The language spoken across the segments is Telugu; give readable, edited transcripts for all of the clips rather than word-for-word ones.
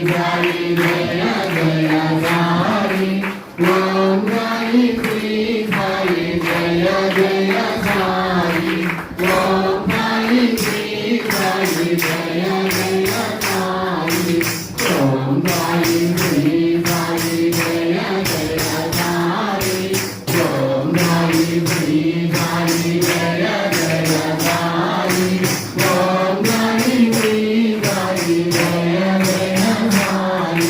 साई जय जय साई ओम साई श्री साई जय जय साई ओम साई श्री साई जय जय साई ओम साई श्री साई जय जय साई ओम साई श्री साई जय जय साई ओम साई श्री साई जय जय साई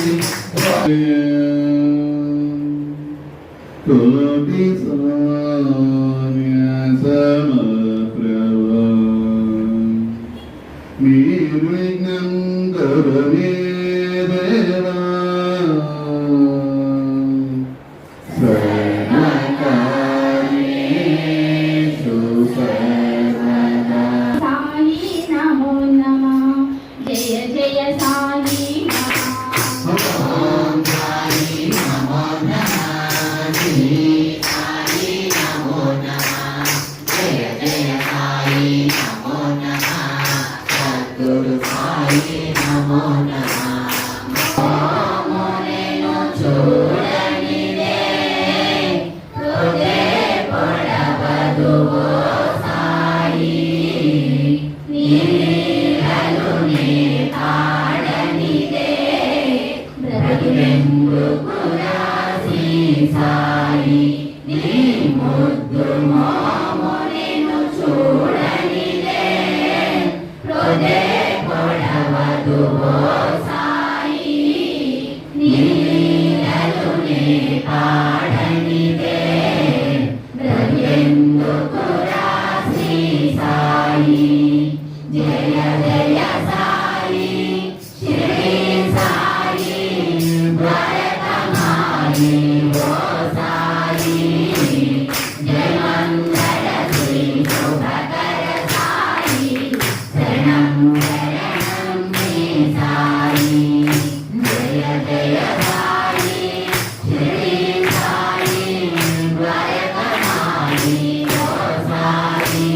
कोटि सौम्य समप्रभ निर्विघ्नं कुरु मे देवा सर्वकार्येषु सर्वदा। साई नमो नमः जय जय साई ओम साई नमो नमः श्री साई नमो नमः जय जय साई नमो नमः सद्गुरु साई नमो नमः मोरेनु చూడనిదే హృదయ పొడవదువో సాయి నీలలు నే తాడనిదే బ్రతుకెందుకురా సాయి నీ ముద్దు మోమునిను చూడనిదే హృదయ పొడవదువో సాయి నీలలు నే పాడనిదే బ్రతుకెందుకురా సాయి జయ జయ సాయి శ్రీ సాయి భరతమాయి ఓ సాయి జయ మంగళ శ్రీ శుభకర సాయి శరణం శరణం మే సాయి జయ జయ సాయి శ్రీ సాయి భరతమాయి ఓ సాయి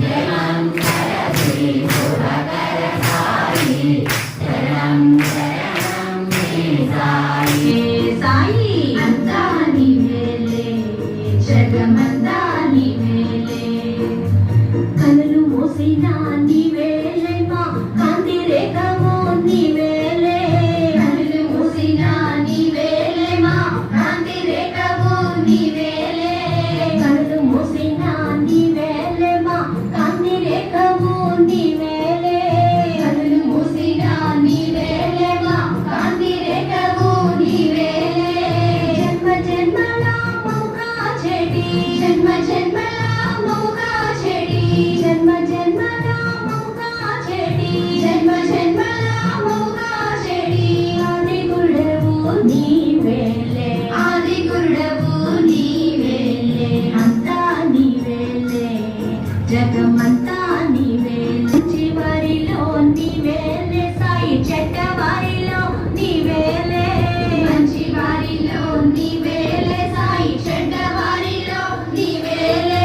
జయ మంగళ శ్రీ శుభకర సాయి శరణం శరణం మే సాయి సాయి అంతా నీవేలే జగమంతా నీవేలే కనులు మూసిన నీవేలే మా కాంతి రేఖవో నీవేలే కనులు మూసిన నీవేలే మా కాంతి రేఖవో నీవేలే కనులు మూసిన నీవేలే మా కాంతి రేఖవో నీవేలే కనులు మూసిన నీవేలే మా కాంతి రేఖవో నీవేలే జన్మ జన్మల మౌకా చెడి జన్మ జన్మల మౌకా చెడి జన్మ జన్మల మౌకా చెడి జన్మ జన్మల మౌకా చెడి ఆది గురుడవు నీవేలే ఆది గురుడవు నీవేలే అంతా నీవేలే జగమంతా నీవేలే చివరిలో నీవేలే సాయి చెడ్డవారిలో నీవేలే మంచి వారిలో నీవేలే సాయి చెడ్డవారిలో నీవేలే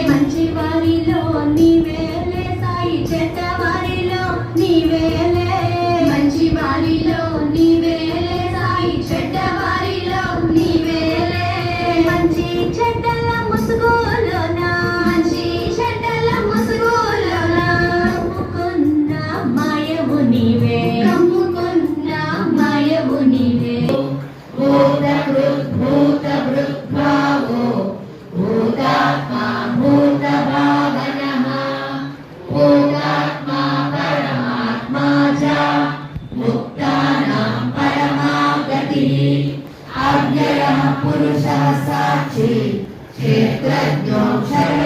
మంచి వారిలో నీవేలే సాయి చెడ్డవారిలో నీవేలే మంచి వారిలో నీవేలే సాయి చెడ్డవారిలో నీవేలే మంచి చెడ్డల ముసుగులోన మంచి చెడ్డల ముసుగులోన కమ్ముకున్న మాయవు నీవే కమ్ముకున్న మాయవు నీవే భూత భూత భృద్భావో భూతాత్మా భూత భావనః భూతాత్మా పరమాత్మా చ ముక్తానాం పరమా గతిః అవ్యయః పురుషः సాక్షి క్షేత్రజ్ఞో క్షర